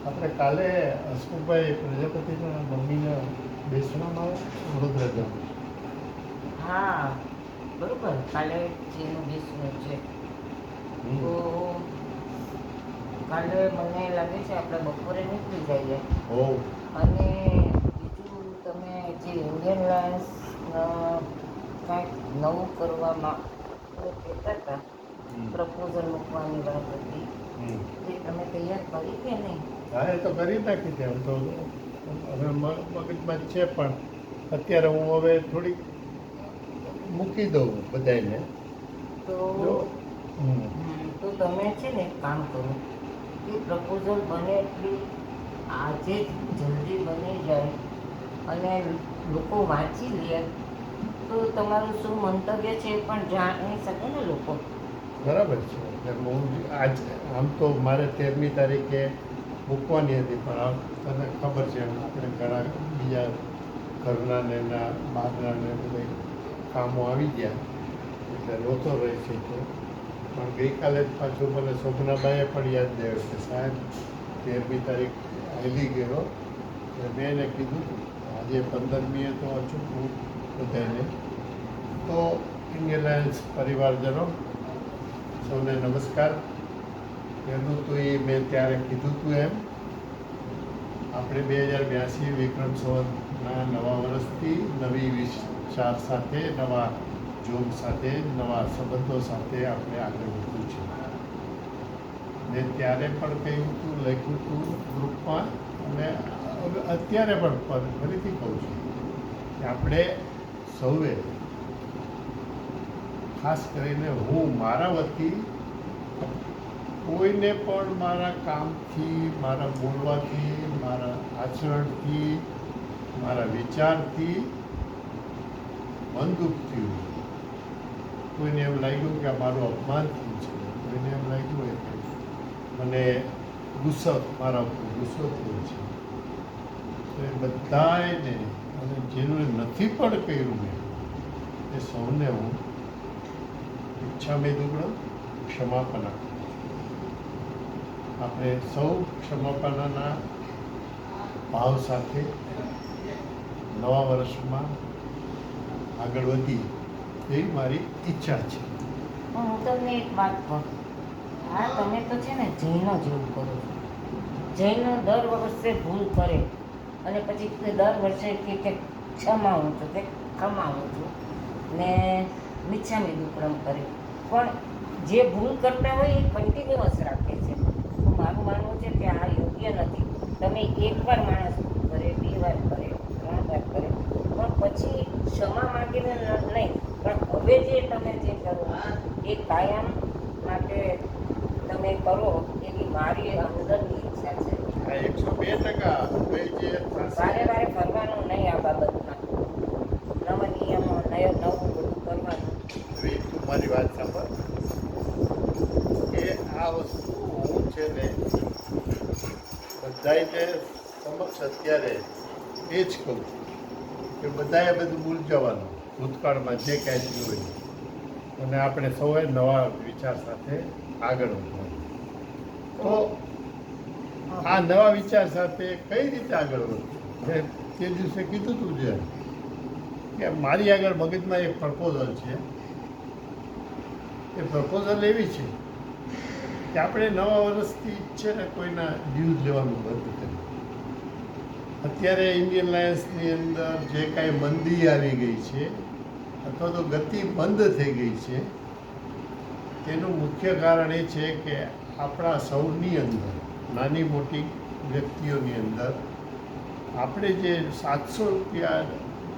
આપણે કાલે હસમુખભાઈ પ્રજાપતિના મમ્મીને બેસવામાં આવે વડોદરા જવાનું. હા બરોબર, કાલે જેનું બેસવું છે તો કાલે મને લાગે છે આપણે બપોરે નીકળી જઈએ. હો અને બીજું તમે જે ઇન્ડિયન લાયન્સ કાંઈક નવું કરવામાં કહેતા હતા, પ્રપોઝલ મૂકવાની વાત હતી, તે તમે તૈયાર કરી કે નહીં? હા, એ તો કરી નાખી છે. આમ તો હવે મગજમાં છે, પણ અત્યારે હું હવે થોડીક મૂકી દઉં બધાને. તો જો તો તમે છે ને એક કામ કરો, એ પ્રપોઝલ બને એટલી આજે જ જલ્દી બની જાય અને લોકો વાંચી લે તો તમારું શું મંતવ્ય છે એ પણ જાણી શકે ને લોકો. બરાબર છે. એટલે હું આજ આમ તો મારે 13મી તારીખે મૂકવાની હતી, પણ આ તને ખબર છે આપણે ઘણા બીજા ઘરના ને એના બહારના ને બધા કામો આવી ગયા એટલે નહોતો રહી શક્યો. પણ ગઈકાલે જ પાછું મને શોભનાબાઈએ પણ યાદ દેવું કે સાહેબ 13મી તારીખ હાલી ગયો. એટલે મેં એને કીધું આજે 15મીએ તો અચૂક હું બધાને. તો ઇન્ડિયન લાયન્સ પરિવારજનો સૌને નમસ્કાર. એનું તો એ મેં ત્યારે કીધું હતું એમ આપણે 2082 વિક્રમ સંવતના નવા વર્ષથી નવી વિચાર સાથે, નવા જોગ સાથે, નવા સંબંધો સાથે આપણે આગળ વધવું છે. મેં ત્યારે પણ કહ્યું હતું, લખ્યું હતું ગ્રુપમાં, અને અત્યારે પણ ફરીથી કહું છું કે આપણે સૌએ ખાસ કરીને હું મારા વતી કોઈને પણ મારા કામથી, મારા બોલવાથી, મારા આચરણથી, મારા વિચારથી મન દુઃખ થયું, કોઈને એમ લાગ્યું કે આ મારું અપમાન થયું છે, કોઈને એમ લાગ્યું હોય કે મને મારા ઉપર ગુસ્સો થયો છે, તો એ બધાને, અને જેનું નથી પણ કર્યું મેં એ સૌને હું ઈચ્છામી દુગ્ણ ક્ષમાપના. આપણે સૌ ક્ષમાપનાના ભાવ સાથે નવા વર્ષમાં આગળ વધી એવી મારી ઈચ્છા છે. હું તમને એક વાત કહું, હા તમે તો છે ને જૈનો જેવું કરો છો. જૈનો દર વર્ષે ભૂલ કરે અને પછી દર વર્ષે કે ક્ષમાવું છું કે ખમાવું છું ને મિચ્છામી દુક્કડમ કરે, પણ જે ભૂલ કરતા હોય એ કન્ટિન્યુઅસ રાખે છે. તો મારું માનવું છે કે આ યોગ્ય નથી. તમે એકવાર માણસ ભૂલ કરે, 2 વાર કરે, 3 વાર કરે, પણ પછી ક્ષમા માગીને નહીં, પણ હવે જે તમે જે કરો એ કાયમ માટે તમે કરો એવી મારી અંદરની ઈચ્છા છે. આ 102% હવે જે વારે વારે ફરવાનું નહીં આ બાબતમાં, નવા નિયમો નવું બધું કરવાનું. હવે તું મારી વાત સાંભળ કે આ વસ્તુ હું છે ને બધાને સમક્ષ અત્યારે એ જ કહું છું કે બધાએ બધું ભૂલ જવાનું, ભૂતકાળમાં જે કાંઈ થયું હોય, અને આપણે સૌએ નવા વિચાર સાથે આગળ વધવાનું. તો આ નવા વિચાર સાથે કઈ રીતે આગળ વધવું? મેં તે દિવસે કીધું હતું જે કે મારી આગળ મગજમાં એક પ્રપોઝલ છે. એ પ્રપોઝલ એવી છે કે આપણે નવા વર્ષથી છે ને કોઈના ડ્યુઝ લેવાનું બંધ કરીએ. અત્યારે ઇન્ડિયન લાયન્સની અંદર જે કાંઈ મંદી આવી ગઈ છે અથવા તો ગતિ બંધ થઈ ગઈ છે, તેનું મુખ્ય કારણ એ છે કે આપણા સૌની અંદર, નાની મોટી વ્યક્તિઓની અંદર આપણે જે 700 રૂપિયા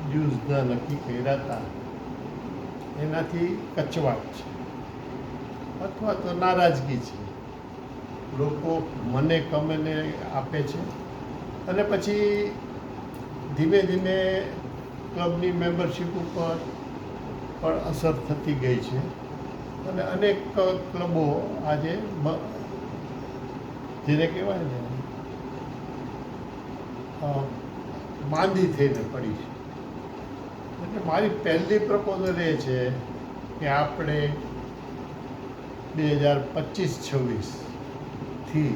ડ્યુઝના નક્કી કર્યા હતા એનાથી કચવાટ છે અથવા તો નારાજગી છે. લોકો મને કમને આપે છે અને પછી ધીમે ધીમે ક્લબની મેમ્બરશીપ ઉપર પણ અસર થતી ગઈ છે અને અનેક ક્લબો આજે જેને કહેવાય ને માંદી થઈને પડી છે. એટલે મારી પહેલી પ્રપોઝલ એ છે કે આપણે 2025-26થી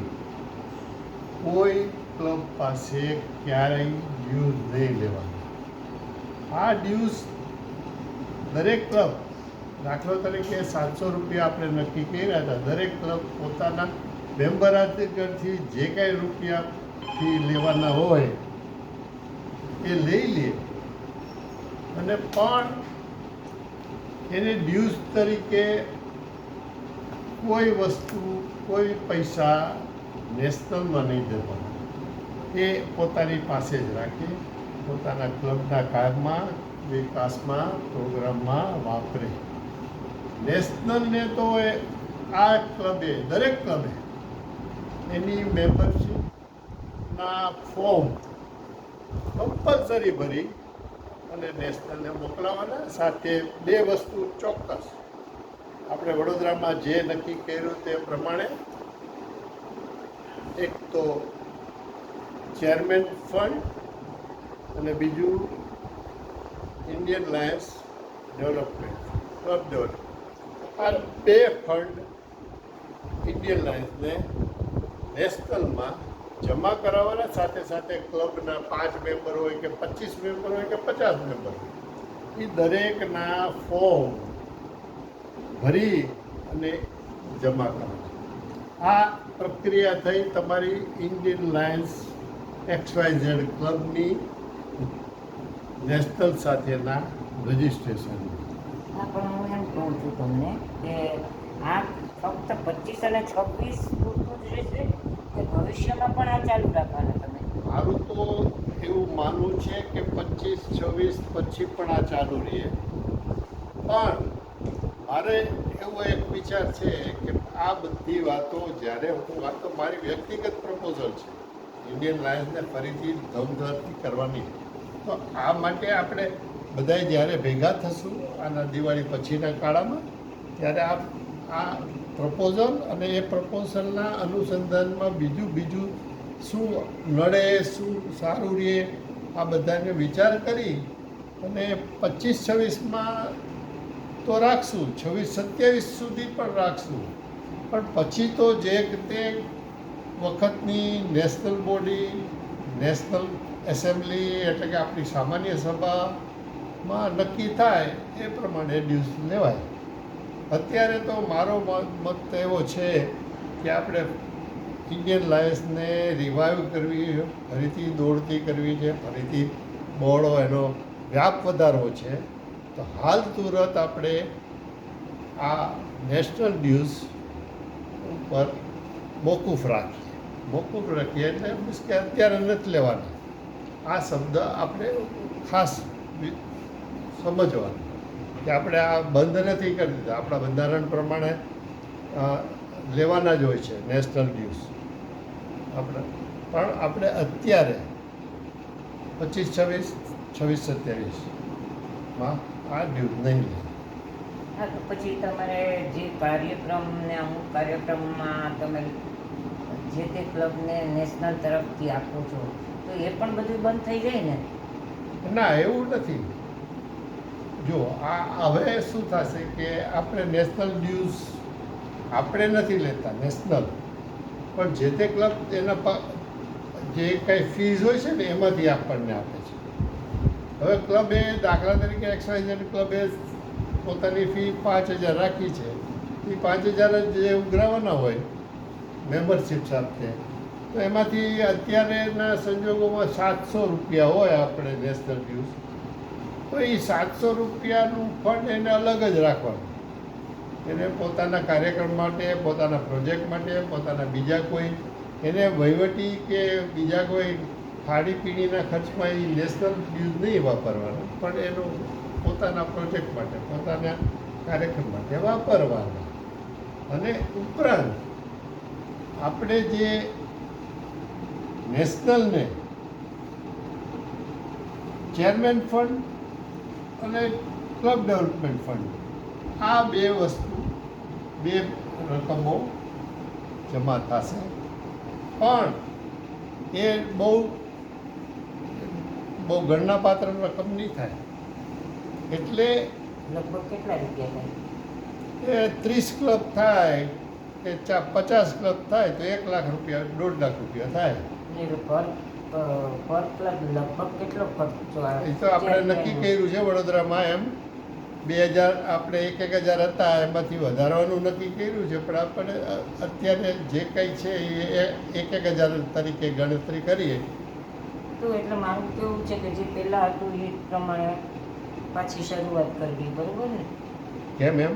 કોઈ ક્લબ પાસે ક્યારેય ડ્યુઝ નહીં લેવાનું. આ ડ્યુઝ દરેક ક્લબ, દાખલા તરીકે 700 રૂપિયા આપણે નક્કી કર્યા હતા. દરેક ક્લબ પોતાના મેમ્બર આગળથી જે કાંઈ રૂપિયા ફી લેવાના હોય એ લઈ લે, અને પણ એને ડ્યુઝ તરીકે કોઈ વસ્તુ, કોઈ પૈસા નેશનલમાં નહીં દેવાનો. એ પોતાની પાસે જ રાખે, પોતાના ક્લબના કામમાં, વિકાસમાં, પ્રોગ્રામમાં વાપરે. નેશનલને તો આ ક્લબે, દરેક ક્લબે એની મેમ્બરશીપના ફોર્મ કમ્પલસરી ભરી અને નેશનલને મોકલાવાના. સાથે બે વસ્તુ ચોક્કસ, આપણે વડોદરામાં જે નક્કી કર્યું તે પ્રમાણે, એક તો ચેરમેન ફંડ અને બીજું Indian Lions development, club development. આ બે ફંડ ઇન્ડિયન લાયન્સને નેશનલમાં જમા કરાવવાના. સાથે સાથે ક્લબના 5 મેમ્બર હોય કે 25 મેમ્બર હોય કે 50 મેમ્બર હોય, એ દરેકના ફોર્મ ભરી અને જમા કરવાના. આ પ્રક્રિયા થઈ તમારી ઇન્ડિયન લાયન્સ XYZ ક્લબની નેશનલ સાથેના રજિસ્ટ્રેશન. હા, પણ હું એમ કહું છું તમને કે આ ફક્ત 25 અને 26 પૂરતું જ રહેશે કે ભવિષ્યમાં પણ આ ચાલુ રાખવાના તમે? મારું તો એવું માનવું છે કે 25, 26 પછી પણ આ ચાલુ રહે. પણ મારે એવો એક વિચાર છે કે આ બધી વાતો, જ્યારે હું વાતો, મારી વ્યક્તિગત પ્રપોઝલ છે ઇન્ડિયન લાયન્સને ફરીથી ધમધમથી કરવાની. તો આ માટે આપણે બધાએ જ્યારે ભેગા થશું આના દિવાળી પછીના કાળામાં, ત્યારે આ પ્રપોઝલ અને એ પ્રપોઝલના અનુસંધાનમાં બીજું શું નડે, શું સારું રહે, આ બધાને વિચાર કરી અને 25-26માં તો રાખશું, 26-27 સુધી પણ રાખશું. પણ પછી તો જે તે વખતની નેશનલ બોડી, નેશનલ એસેમ્બલી એટલે કે આપણી સામાન્ય સભામાં નક્કી થાય એ પ્રમાણે ડ્યુઝ લેવાય. અત્યારે તો મારો મત એવો છે કે આપણે ઇન્ડિયન લાયન્સને રિવાઈવ કરવી, ફરીથી દોડતી કરવી છે, ફરીથી બહોળો એનો વ્યાપ વધારવો છે. તો હાલ તુરત આપણે આ નેશનલ ડ્યુઝ ઉપર મોકૂફ રાખીએ એટલે મીન્સ કે અત્યારે નથી લેવાના. આ શબ્દ આપણે ખાસ સમજવાનો કે આપણે આ બંધ નથી કરી દીધા. આપણા બંધારણ પ્રમાણે લેવાના જ હોય છે નેશનલ ડ્યુઝ આપણે. પણ આપણે અત્યારે 25-26, 26-27માં આ ડ્યુઝ નહીં લે. હા, તો પછી તમારે જે કાર્યક્રમને, અમુક કાર્યક્રમમાં તમે જે તે ક્લબને નેશનલ તરફથી આપો છો, તો એ પણ બધું બંધ થઈ જાય ને? ના, એવું નથી. જો આ હવે શું થશે કે આપણે નેશનલ ડ્યુઝ આપણે નથી લેતા નેશનલ, પણ જે તે ક્લબ એના જે કંઈ ફીઝ હોય છે ને એમાંથી આપણને આપે છે. હવે ક્લબે, દાખલા તરીકે XYZ ક્લબે પોતાની ફી 5,000 રાખી છે. એ 5,000 જ જે ઉઘરાવવાના હોય મેમ્બરશીપ સાથે, તો એમાંથી અત્યારેના સંજોગોમાં 700 રૂપિયા હોય આપણે નેશનલ ડ્યુઝ, તો એ 700 રૂપિયાનું ફંડ એને અલગ જ રાખવાનું. એને પોતાના કાર્યક્રમ માટે, પોતાના પ્રોજેક્ટ માટે, પોતાના બીજા કોઈ એને વહીવટી કે બીજા કોઈ ખાણીપીણીના ખર્ચમાં એ નેશનલ ડ્યુઝ નહીં વાપરવાના, પણ એનો પોતાના પ્રોજેક્ટ માટે, પોતાના કાર્યક્રમ માટે વાપરવાના. અને ઉપરાંત આપણે જે નેશનલને ચેરમેન ફંડ અને ક્લબ ડેવલપમેન્ટ ફંડ, આ બે વસ્તુ, બે રકમો જમા થશે. પણ એ બહુ ગણનાપાત્ર રકમ નહીં થાય. એટલે લગભગ કેટલા રૂપિયા થાય? એ 30 ક્લબ થાય કે 50 ક્લબ થાય તો 1 લાખ રૂપિયા 1.5 લાખ રૂપિયા થાય. એટલે પર ક્લબ લગભગ કેટલો ખર્ચો આવે? એ તો આપણે નક્કી કર્યું છે વડોદરામાં એમ 2000 આપણે 1,000 હતા એમાંથી વધારવાનું નક્કી કર્યું છે, પણ આપણે અત્યારે જે કંઈ છે એ 1,000 તરીકે ગણતરી કરીએ. તો એટલે મારું કેવું છે કે જે પહેલાં હતું એ પ્રમાણે પાછી શરૂઆત કરવી, બરોબર ને? કેમ એમ?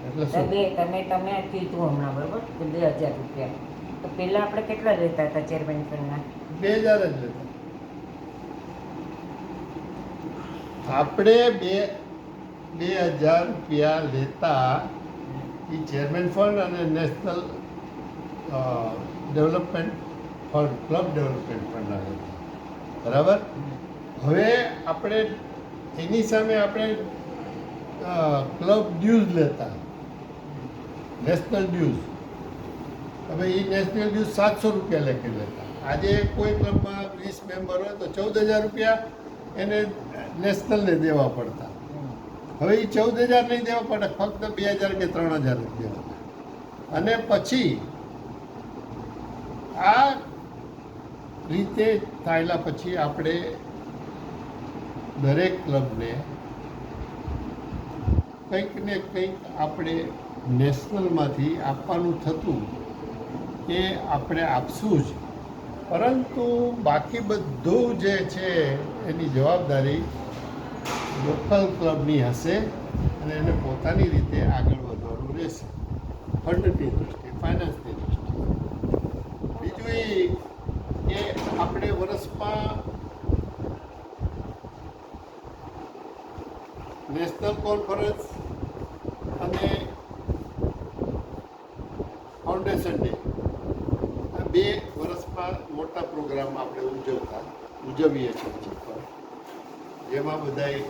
એટલે શું? તમે કીધું હમણાં, બરોબર, કે 2,000 રૂપિયા. તો પહેલાં આપણે કેટલા લેતા હતા ચેરમેન ફંડના? 2000 જ લેતા. આપણે 2,000 રૂપિયા લેતા એ ચેરમેન ફંડ અને national development fund, club development ફંડના લેતા, બરાબર. હવે આપણે એની સામે આપણે ક્લબ ડ્યુઝ લેતા, નેશનલ ડ્યુઝ. હવે એ નેશનલ ડ્યુઝ 700 રૂપિયા લેખે લેતા. આજે કોઈ ક્લબમાં 20 મેમ્બર હોય તો 14,000 રૂપિયા એને નેશનલને દેવા પડતા. હવે એ 14,000 નહીં દેવા પડે, ફક્ત 2,000 કે 3,000 જ દેવા. અને પછી આ રીતે થયેલા પછી આપણે દરેક ક્લબને કંઈક ને કંઈક આપણે નેશનલમાંથી આપવાનું થતું, એ આપણે આપશું જ. પરંતુ બાકી બધું જે છે એની જવાબદારી લોકલ ક્લબની હશે અને એને પોતાની રીતે આગળ વધવાનું રહેશે, ફંડની દૃષ્ટિએ, ફાઇનાન્સની દૃષ્ટિએ. બીજું એ કે આપણે વર્ષમાં નેશનલ કોન્ફરન્સ અને ફાઉન્ડેશન ડે, આ 2 વર્ષમાં મોટા પ્રોગ્રામ આપણે ઉજવીએ છીએ, જેમાં બધાય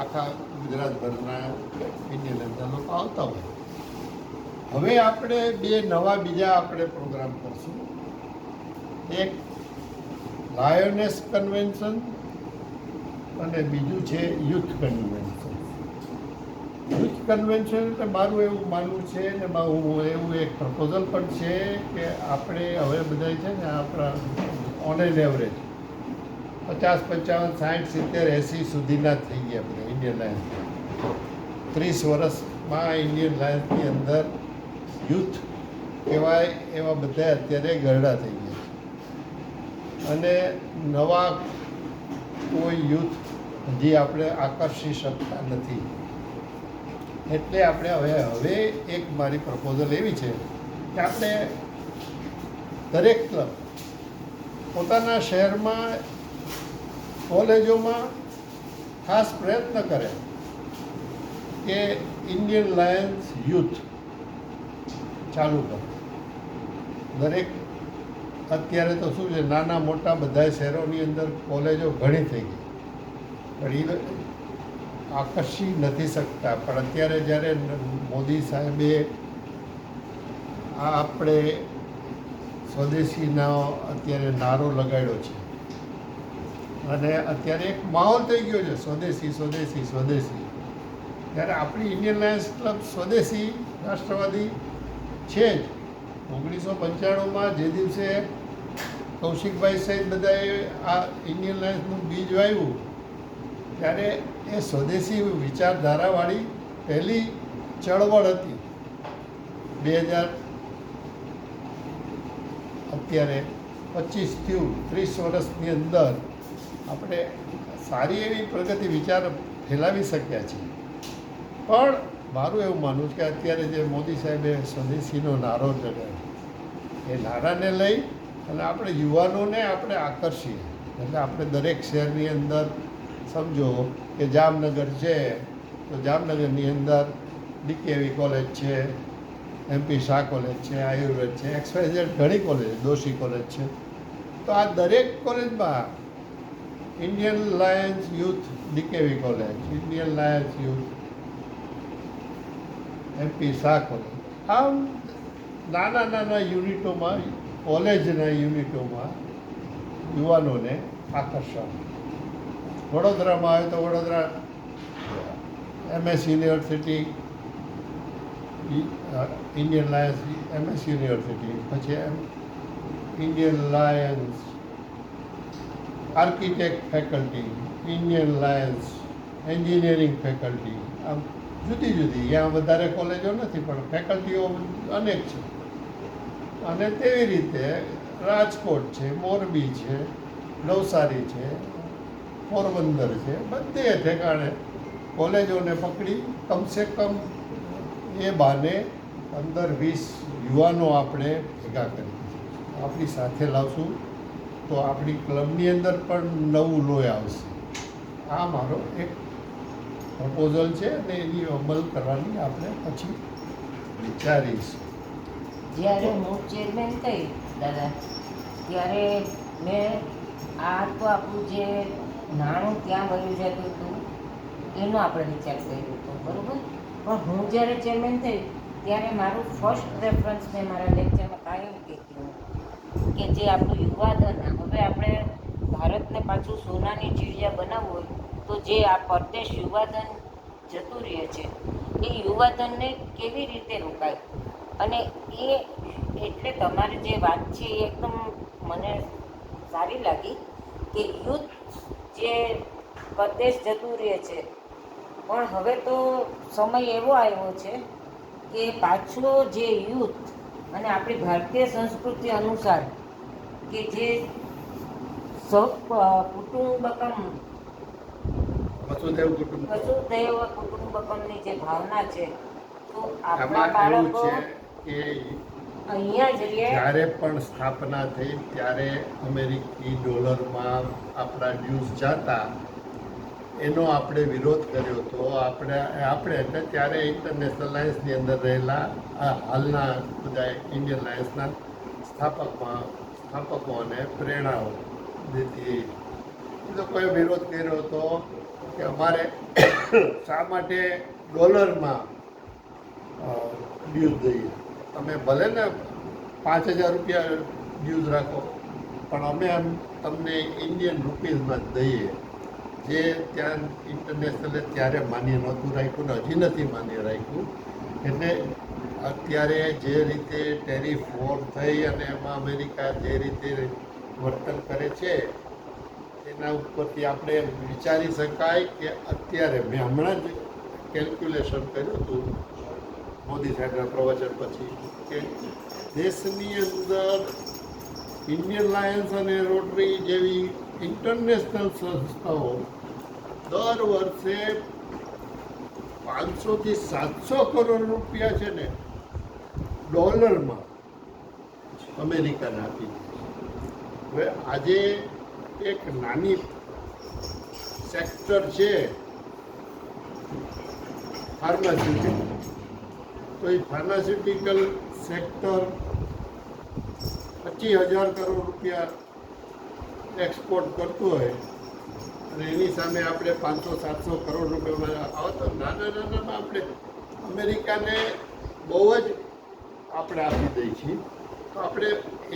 આખા ગુજરાતભરના ઇન્ડિયન અંદર લોકો આવતા હોય. હવે આપણે 2 બીજા આપણે પ્રોગ્રામ કરશું. એક લાયોનેસ કન્વેન્શન અને બીજું છે યુથ કન્વેન્શન. યુથ કન્વેન્શન એટલે મારું એવું માનવું છે ને હું એવું એક પ્રપોઝલ પણ છે કે આપણે હવે બધા છે ને આપણા ઓન એન એવરેજ 50, 55, 60, 70, 80 સુધીના થઈ ગયા બધા ઇન્ડિયન લાયન્સ. 30 વર્ષમાં ઇન્ડિયન લાયન્સની અંદર યુથ કહેવાય એવા બધા અત્યારે ગરડા થઈ ગયા અને નવા કોઈ યુથ હજી આપણે આકર્ષી શકતા નથી. એટલે આપણે હવે એક મારી પ્રપોઝલ એવી છે કે આપણે દરેક ક્લબ પોતાના શહેરમાં, કોલેજોમાં ખાસ પ્રયત્ન કરે કે ઇન્ડિયન લાયન્સ યુથ ચાલુ કરે. દરેક અત્યારે તો શું છે, નાના મોટા બધા શહેરોની અંદર કોલેજો ઘણી થઈ ગઈ, પણ એ આકર્ષી નથી શકતા. પણ અત્યારે જ્યારે મોદી સાહેબે આ આપણે સ્વદેશીનો અત્યારે નારો લગાડ્યો છે અને અત્યારે એક માહોલ થઈ ગયો છે સ્વદેશી સ્વદેશી સ્વદેશી, ત્યારે આપણી ઇન્ડિયન લાયન્સ ક્લબ સ્વદેશી રાષ્ટ્રવાદી છે જ. 1995માં જે દિવસે કૌશિકભાઈ સહિત બધાએ આ ઇન્ડિયન લાયન્સનું બીજ વાવ્યું, ત્યારે એ સ્વદેશી વિચારધારાવાળી પહેલી ચળવળ હતી. 2000 અત્યારે 25 થયું, 30 વર્ષની અંદર આપણે સારી એવી પ્રગતિ વિચાર ફેલાવી શક્યા છીએ. પણ મારું એવું માનવું છે કે અત્યારે જે મોદી સાહેબે સ્વદેશીનો નારો ચડાવ્યો, એ નારાને લઈ અને આપણે યુવાનોને આપણે આકર્ષીએ. એટલે આપણે દરેક શહેરની અંદર સમજો કે જામનગર છે તો જામનગરની અંદર DKV કોલેજ છે, MP શાહ કોલેજ છે, આયુર્વેદ છે, XYZ ઘણી કોલેજ, દોશી કોલેજ છે. તો આ દરેક કોલેજમાં Indian Lions youth DKV college, Indian Lions youth MP Shah college, આમ નાના યુનિટોમાં, કોલેજના યુનિટોમાં યુવાનોને આકર્ષવા. વડોદરામાં આવે તો Vadodara MS university Indian Lions MS university, પછી Indian Lions architect faculty, Indian Lions engineering faculty, આમ જુદી જુદી. ત્યાં વધારે કોલેજો નથી પણ ફેકલ્ટીઓ અનેક છે. અને તેવી રીતે રાજકોટ છે, મોરબી છે, નવસારી છે, પોરબંદર છે, બધે ઠેકાણે કોલેજોને પકડી કમસે કમ એ બાને 15-20 યુવાનો આપણે ભેગા કરી આપણી સાથે લાવશું તો આપણી ક્લબની અંદર પણ નવું લોહી આવશે. આ મારો એક પ્રપોઝલ છે અને એની અમલ કરવાની આપણે પછી વિચારીશું. જ્યારે હું ચેરમેન થઈ દાદા, ત્યારે મેં આ તો આપણું જે નાણું ક્યાં વયું જતું હતું એનો આપણે વિચાર કર્યો હતો, બરાબર. પણ હું જ્યારે ચેરમેન થઈ ત્યારે મારું ફર્સ્ટ પ્રેફરન્સ મેં મારા લેક્ચરમાં કાયમ કહેતી હું કે જે આપણું યુવાધન, હવે આપણે ભારતને પાછું સોનાની ચીડિયા બનાવવું હોય તો જે આ પરદેશ યુવાધન જતું રહે છે એ યુવાધનને કેવી રીતે રોકાય. અને એ એટલે તમારી જે વાત છે એ એકદમ મને સારી લાગી કે યુથ જે પરદેશ જતું રહે છે, પણ હવે તો સમય એવો આવ્યો છે કે પાછો જે યુથ અને આપણી ભારતીય સંસ્કૃતિ અનુસાર કે જે કુટુંબકમ વસુદેવ કુટુંબ વસુધૈવ કુટુંબકમની જે ભાવના છે, તો આપણા આમાં એવું બાળકો છે કે અહીંયા જ રહે. જ્યારે પણ સ્થાપના થઈ ત્યારે અમેરિકી ડોલરમાં આપણા ડ્યુઝ જતા એનો આપણે વિરોધ કર્યો હતો. આપણે એટલે ત્યારે ઇન્ટરનેશનલ લાયન્સની અંદર રહેલા આ હાલના બધા ઇન્ડિયન લાયન્સના સ્થાપકોને પ્રેરણાઓ દેતી એ લોકોએ વિરોધ કર્યો હતો કે અમારે શા માટે ડોલરમાં ડ્યુઝ દઈએ. તમે ભલે ને 5,000 રૂપિયા ડ્યુઝ રાખો પણ અમે તમને ઇન્ડિયન રૂપીઝમાં જ દઈએ, જે ત્યાં ઇન્ટરનેશનલે ત્યારે માન્ય નહોતું રાખ્યું ને હજી નથી માન્ય રાખ્યું. એટલે અત્યારે જે રીતે ટેરિફ વોર થઈ અને એમાં અમેરિકા જે રીતે વર્તન કરે છે એના ઉપરથી આપણે વિચારી શકાય કે અત્યારે મેં હમણાં જ કેલ્ક્યુલેશન કર્યું હતું મોદી સાહેબના પ્રવચન પછી કે દેશની અંદર ઇન્ડિયન લાયન્સ અને રોટરી જેવી ઇન્ટરનેશનલ સંસ્થાઓ દર વર્ષે 500 થી 700 કરોડ રૂપિયા છે ને ડોલરમાં અમેરિકાને આપી દે. હવે આજે એક નાની સેક્ટર છે ફાર્માસ્યુટિકલ, તો એ ફાર્માસ્યુટિકલ સેક્ટર 25,000 કરોડ રૂપિયા એક્સપોર્ટ કરતું હોય અને એની સામે આપણે 500-700 કરોડ રૂપિયામાં આવે તો નાના આપણે અમેરિકાને બહુ જ આપણે આપી દઈએ છીએ. તો આપણે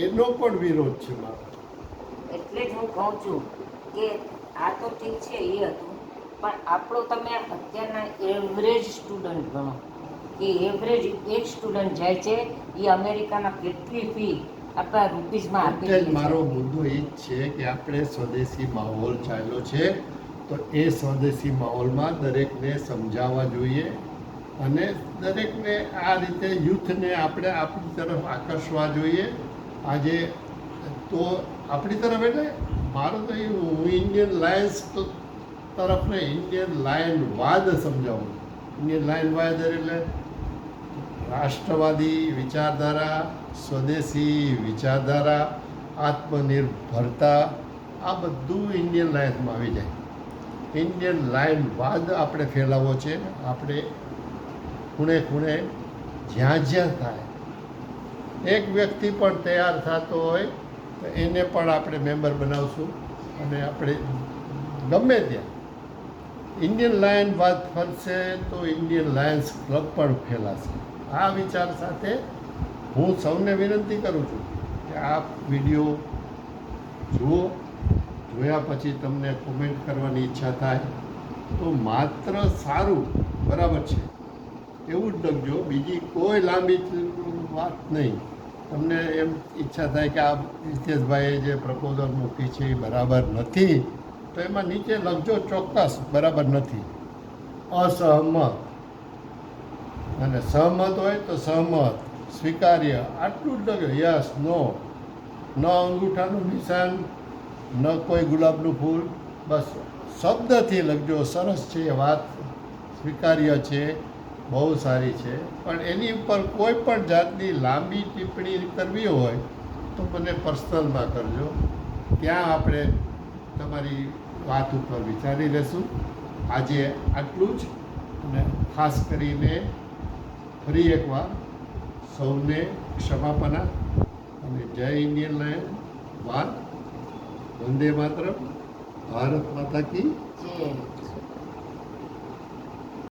એનો પણ વિરોધ છે મારો. એટલે જ હું કહું છું કે આ તો ઠીક છે એ હતું, પણ આપણો તમે અત્યારના એવરેજ સ્ટુડન્ટ ગણો કે એવરેજ એક સ્ટુડન્ટ જાય છે એ અમેરિકાના કેટલી ફી આપણા રૂપીઝમાં આપી એટલે જ દે મારો છે. મુદ્દો એ જ છે કે આપણે સ્વદેશી માહોલ ચાલ્યો છે તો એ સ્વદેશી માહોલમાં દરેકને સમજાવવા જોઈએ અને દરેકને આ રીતે યુથને આપણે આપણી તરફ આકર્ષવા જોઈએ. આજે તો આપણી તરફ એટલે મારો તો એ હું ઇન્ડિયન લાયન્સ તરફ ને ઇન્ડિયન લાયનવાદ સમજાવું. ઇન્ડિયન લાયનવાદ એટલે રાષ્ટ્રવાદી વિચારધારા, સ્વદેશી વિચારધારા, આત્મનિર્ભરતા, આ બધું ઇન્ડિયન લાયન્સમાં આવી જાય. ઇન્ડિયન લાયનવાદ આપણે ફેલાવવો છે. આપણે ખૂણે ખૂણે જ્યાં જ્યાં થાય એક વ્યક્તિ પણ તૈયાર થતો હોય તો એને પણ આપણે મેમ્બર બનાવશું અને આપણે ગમે ત્યાં ઇન્ડિયન લાયનવાદ ફરશે તો ઇન્ડિયન લાયન્સ ક્લબ પણ ફેલાશે. આ વિચાર સાથે હું સૌને વિનંતી કરું છું કે આ વિડીયો જુઓ, જોયા પછી તમને કોમેન્ટ કરવાની ઈચ્છા થાય તો માત્ર સારું બરાબર છે, એવું જ લખજો, બીજી કોઈ લાંબી વાત નહીં. તમને એમ ઈચ્છા થાય કે આ હિતેશભાઈએ જે પ્રપોઝલ મૂકી છે એ બરાબર નથી, તો એમાં નીચે લખજો ચોક્કસ બરાબર નથી, અસહમત. અને સહમત હોય તો સહમત, સ્વીકાર્ય, આટલું જ લખજો. યસ, નો, ન અંગૂઠાનું નિશાન, ન કોઈ ગુલાબનું ફૂલ, બસ શબ્દથી લખજો. સરસ છે વાત, સ્વીકાર્ય છે, બહુ સારી છે. પણ એની ઉપર કોઈ પણ જાતની લાંબી ટિપ્પણી કરવી હોય તો મને પર્સનલમાં કરજો. ત્યાં આપણે તમારી વાત ઉપર વિચારી લેશું. આજે આટલું જ. અને ખાસ કરીને ફરી એકવાર સૌને ક્ષમાપના અને જય ઇન્ડિયન લાયન, વંદે માતરમ, ભારત માતા કી જય.